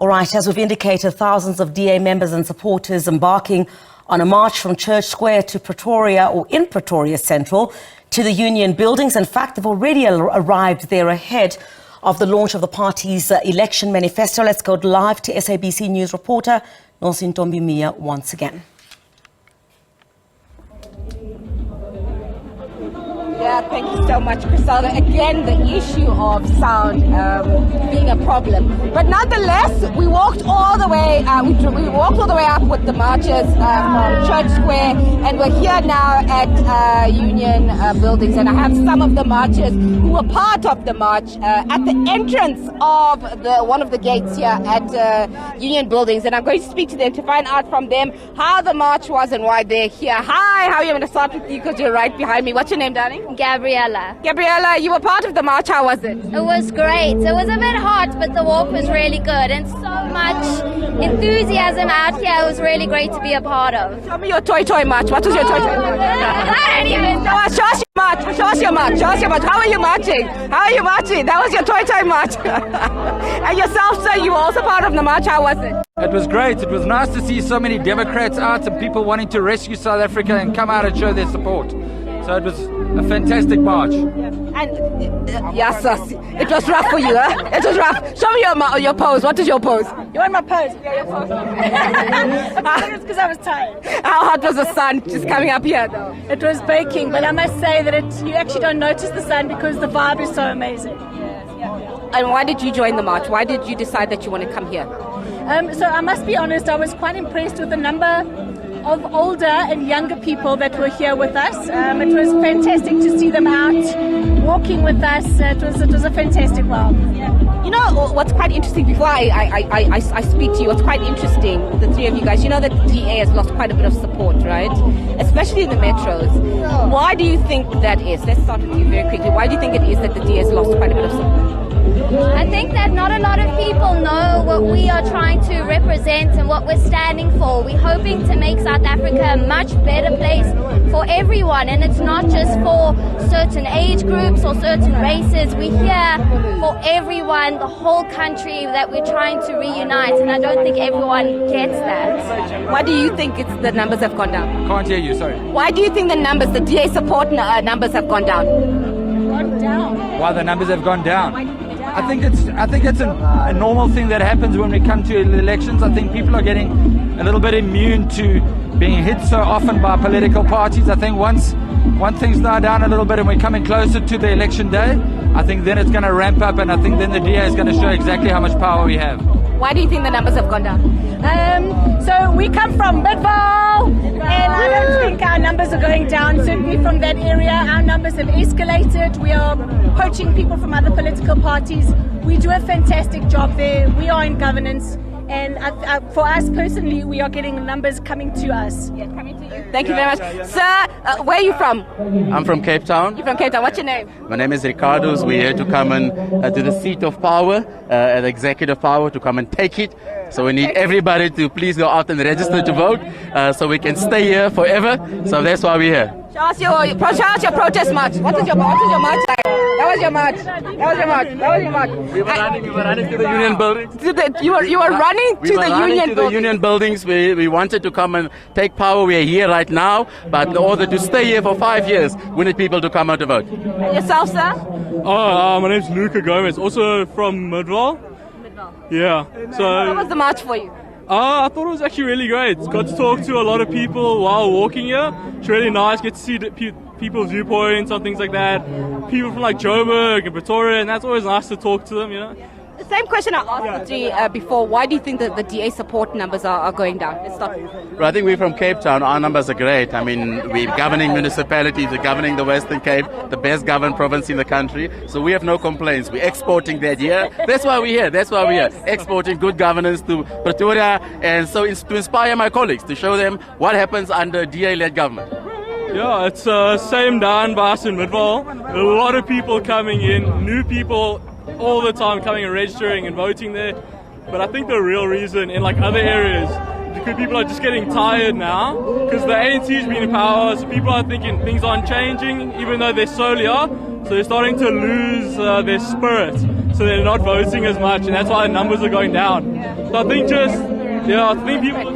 All right, as we've indicated, thousands of DA members and supporters embarking on a march from Church Square to Pretoria, or in Pretoria Central, to the Union buildings. In fact, they've already arrived there ahead of the launch of the party's election manifesto. Let's go live to SABC News reporter Nosintombi Mia once again. Yeah, thank you so much, Griselda. Again, the issue of sound being a problem. But nonetheless, we walked all the way, we walked all the way up with the marchers from Church Square, and we're here now at Union buildings. And I have some of the marchers who were part of the march at the entrance of one of the gates here at Union buildings. And I'm going to speak to them to find out from them how the march was and why they're here. Hi, how are you? I'm going to start with you because you're right behind me. What's your name, darling? Gabriella. Gabriella, you were part of the march. How was it? It was great. It was a bit hot, but the walk was really good and so much enthusiasm out here. It was really great to be a part of. Tell me your toy march. What was your toy march? I don't even know. Show us your march. Show us your march. Show us your march. How are you marching? How are you marching? That was your toy march. And yourself, sir, you were also part of the march. How was it? It was great. It was nice to see so many Democrats out and people wanting to rescue South Africa and come out and show their support. So it was a fantastic march. And yes, it was rough for you, huh? It was rough. Show me your pose. What is your pose? You want my pose? Yeah, your pose. I think it's because I was tired. How hot was the sun just coming up here, though? It was baking, but I must say that you actually don't notice the sun because the vibe is so amazing. And why did you join the march? Why did you decide that you want to come here? So I must be honest, I was quite impressed with the number of older and younger people that were here with us. It was fantastic to see them out walking with us. It was a fantastic wow. You know what's quite interesting, before I speak to you, what's quite interesting, the three of you guys, you know that the DA has lost quite a bit of support, right? Especially in the metros. Why do you think that is? Let's start with you very quickly. Why do you think it is that the DA has lost quite a bit of support? I think that not a lot of people know what we are trying to represent and what we're standing for. We're hoping to make South Africa a much better place for everyone, and it's not just for certain age groups or certain races. We're here for everyone, the whole country, that we're trying to reunite, and I don't think everyone gets that. Why do you think the numbers have gone down? Can't hear you, sorry. Why do you think the DA support numbers have gone down? Why the numbers have gone down? I think it's a normal thing that happens when we come to elections. I think people are getting a little bit immune to being hit so often by political parties. I think once things die down a little bit and we're coming closer to the election day, I think then it's going to ramp up, and I think then the DA is going to show exactly how much power we have. Why do you think the numbers have gone down? So we come from Midvale, and I don't think our numbers are going down. Certainly from that area, our numbers have escalated. We are poaching people from other political parties. We do a fantastic job there. We are in governance. And for us personally, we are getting numbers coming to us. Yeah, coming to you. Thank you very much. Sir, where are you from? I'm from Cape Town. You're from Cape Town. What's your name? My name is Ricardo. We're here to come and to the seat of power, the executive power, to come and take it. So we need everybody to please go out and register to vote so we can stay here forever. So that's why we're here. Show us your protest march. What is your march like? That was your march. We were running to the Union buildings. You were running to the Union buildings. We wanted to come and take power. We are here right now, but in order to stay here for 5 years, we need people to come out to vote. And yourself, sir? My name's Luca Gomez, also from Midvale. Yeah. So how was the march for you? I thought it was actually really great. Got to talk to a lot of people while walking here. It's really nice. Get to see people's viewpoints on things like that. People from like Joburg and Pretoria, and that's always nice to talk to them, you know. The same question I asked the three before. Why do you think that the DA support numbers are going down? Let's start. Well, I think we're from Cape Town. Our numbers are great. I mean, we're governing municipalities. We're governing the Western Cape, the best governed province in the country. So we have no complaints. We're exporting that here. That's why we're here. Exporting good governance to Pretoria, and so to inspire my colleagues, to show them what happens under DA-led government. Yeah, it's same down by us in Midvale. A lot of people coming in, new people all the time coming and registering and voting there. But I think the real reason in like other areas, because people are just getting tired now, because the ANC's been in power, so people are thinking things aren't changing, even though they slowly are. So they're starting to lose their spirit. So so they're not voting as much, and that's why the numbers are going down. So I think I think people.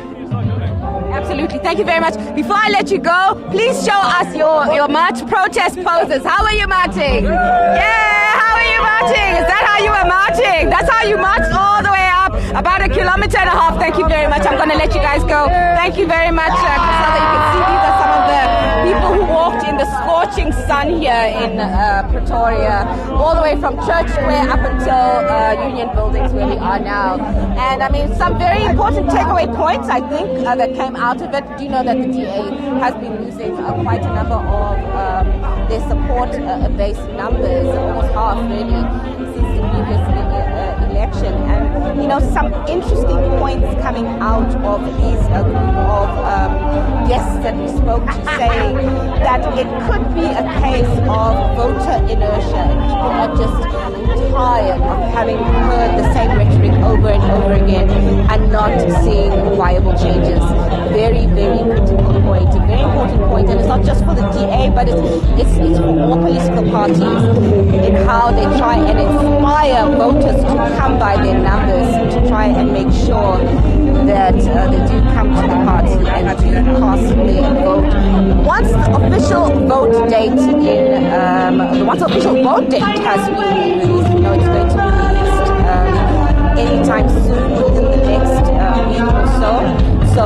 Absolutely. Thank you very much. Before I let you go, please show us your march protest poses. How are you marching? Yeah, how are you marching? Is that how you were marching? That's how you marched all the way up, about 1.5 kilometers. Thank you very much. I'm going to let you guys go. Thank you very much, Priscilla. You can see these are some of the people who walked in the scorching sun here in Pretoria, all the way from Church Square up until Union Buildings where we are now. And I mean, some very important takeaway points, I think, that came out of it. Do you know that the DA has been losing quite a number of their support base numbers, almost half really, since the previous election. And you know, some interesting points coming out of these group of guests that we spoke to, saying that it could be a case of voter inertia, and people are just tired of having heard the same rhetoric over and over again and not seeing viable changes. Very, very critical point, a very important point, and it's not just for the DA, but it's for all political parties in how they try and inspire voters to come by their numbers, to try and make sure that they do come to the party and do cast their vote. Once the official vote date has been released, you know it's going to be released anytime soon, within the next week or so. So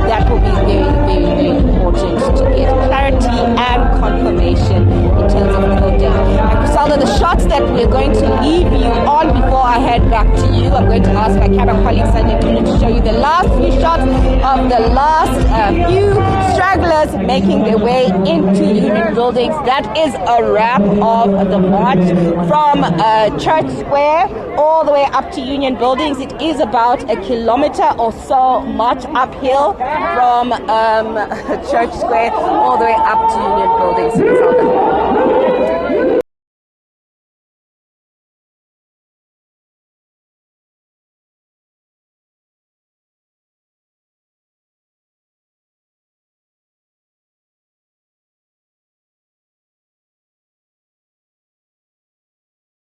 that will be very, very, very important to get clarity and confirmation in terms of the voting. And Griselda, the shots that we're going to leave you on before I head back to you, I'm going to ask my camera colleague Sanjay to show you the last few shots of the last few stragglers making their way into Union Buildings. That is a wrap of the march from Church Square all the way up to Union Buildings. It is about 1 kilometer or so march uphill from Church Square all the way up to Union Buildings.